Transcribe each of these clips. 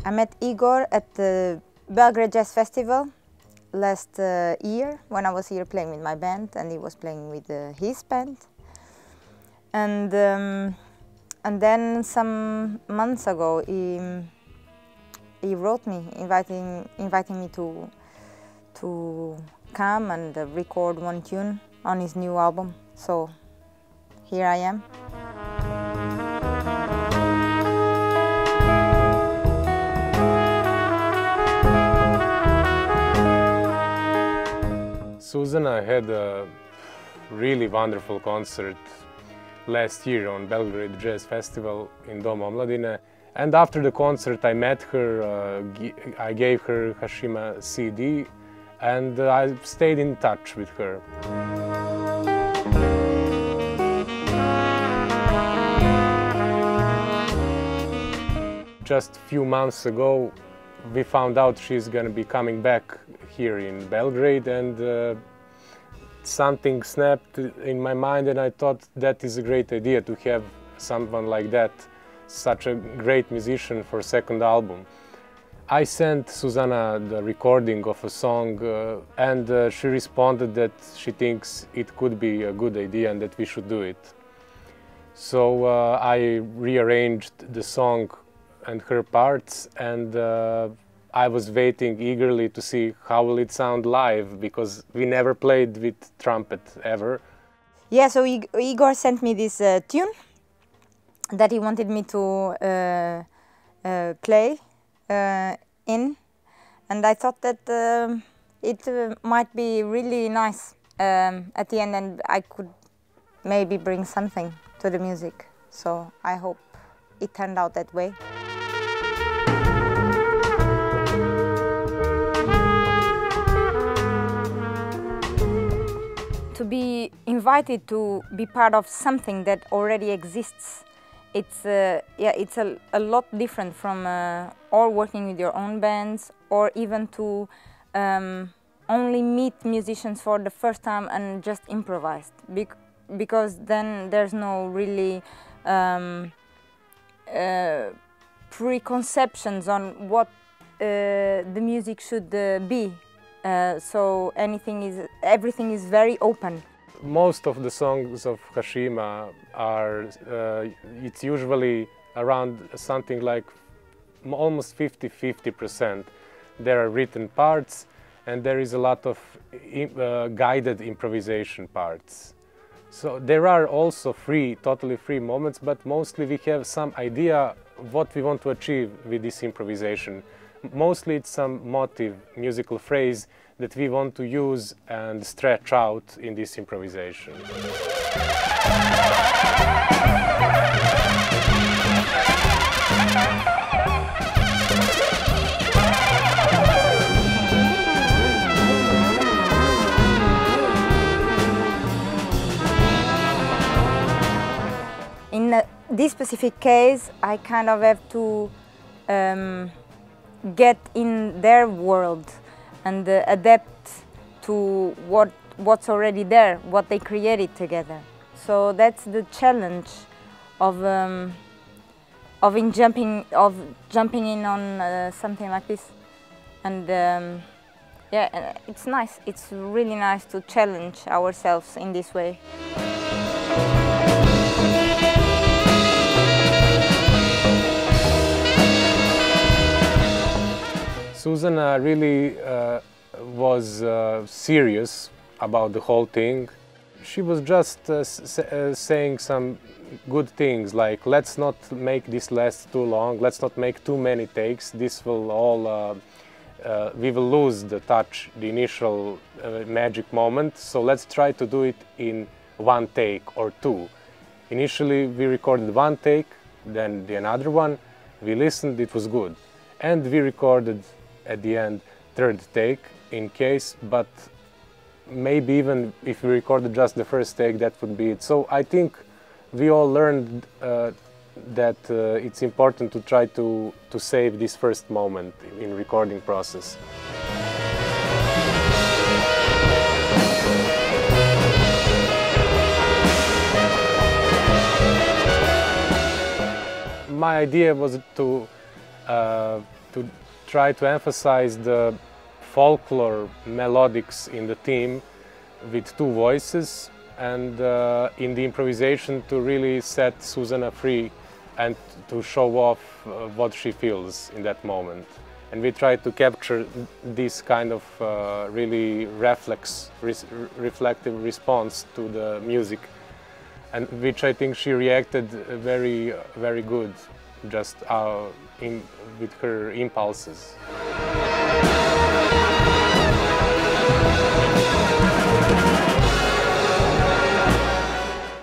I met Igor at the Belgrade Jazz Festival last year when I was here playing with my band, and he was playing with his band. And then some months ago, he wrote me, inviting me to come and record one tune on his new album. So here I am. Susana had a really wonderful concert last year on Belgrade Jazz Festival in Dom Omladine, and after the concert I met her, I gave her Hashima CD, and I stayed in touch with her. Just a few months ago we found out she's going to be coming back here in Belgrade, and something snapped in my mind, and I thought that is a great idea to have someone like that, such a great musician for second album. I sent Susana the recording of a song, and she responded that she thinks it could be a good idea and that we should do it. So I rearranged the song and her parts, and I was waiting eagerly to see how will it sound live, because we never played with trumpet ever. Yeah, so Igor sent me this tune that he wanted me to play in, and I thought that it might be really nice at the end, and I could maybe bring something to the music. So I hope it turned out that way. To be invited to be part of something that already exists, it's a lot different from or working with your own bands, or even to only meet musicians for the first time and just improvise, because then there's no really preconceptions on what the music should be. So everything is very open. Most of the songs of Hashima are, it's usually around something like almost 50-50%. There are written parts, and there is a lot of guided improvisation parts. So there are also totally free moments, but mostly we have some idea what we want to achieve with this improvisation. Mostly it's some motive, musical phrase that we want to use and stretch out in this improvisation. In this specific case, I kind of have to get in their world and adapt to what's already there, what they created together. So that's the challenge of jumping in on something like this. And yeah, it's nice. It's really nice to challenge ourselves in this way. Susana really was serious about the whole thing. She was just saying some good things, like let's not make this last too long, let's not make too many takes, this will all, we will lose the touch, the initial magic moment, so let's try to do it in one take or two. Initially we recorded one take, then another one, we listened, it was good, and we recorded at the end third take in case, but maybe even if we recorded just the first take, that would be it. So I think we all learned that it's important to try to save this first moment in recording process. My idea was to to try to emphasize the folklore melodics in the theme with two voices, and in the improvisation to really set Susana free and to show off what she feels in that moment. And we try to capture this kind of really reflective response to the music, and which I think she reacted very, very good, just with her impulses.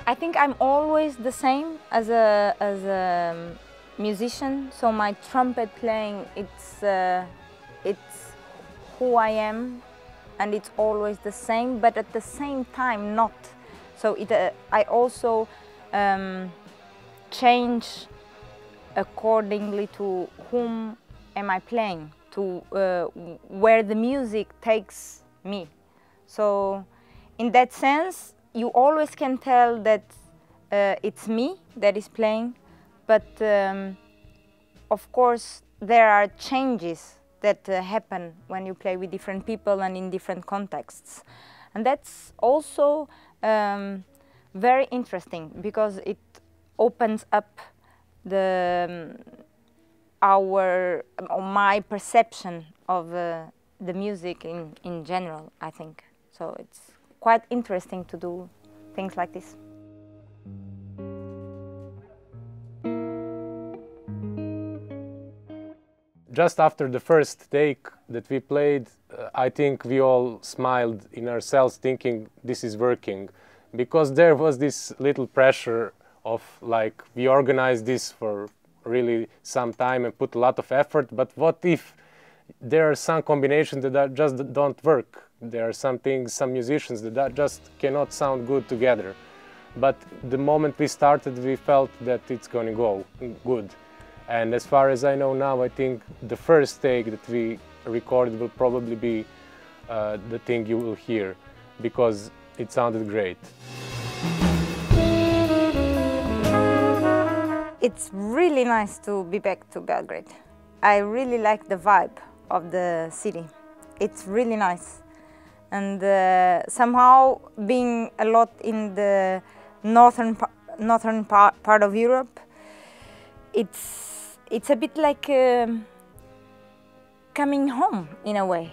I think I'm always the same as a musician. So my trumpet playing, it's who I am, and it's always the same. But at the same time, not. So I also change accordingly to whom am I playing, to where the music takes me. So in that sense, you always can tell that it's me that is playing, but of course there are changes that happen when you play with different people and in different contexts. And that's also very interesting, because it opens up my perception of the music in general, I think. So it's quite interesting to do things like this. Just after the first take that we played, I think we all smiled in ourselves thinking this is working, because there was this little pressure of like, we organized this for really some time and put a lot of effort, but what if there are some combinations that just don't work? There are some things, some musicians that just cannot sound good together. But the moment we started, we felt that it's going to go good. And as far as I know now, I think the first take that we recorded will probably be the thing you will hear, because it sounded great. It's really nice to be back to Belgrade. I really like the vibe of the city. It's really nice. And somehow being a lot in the northern part of Europe, it's a bit like coming home in a way.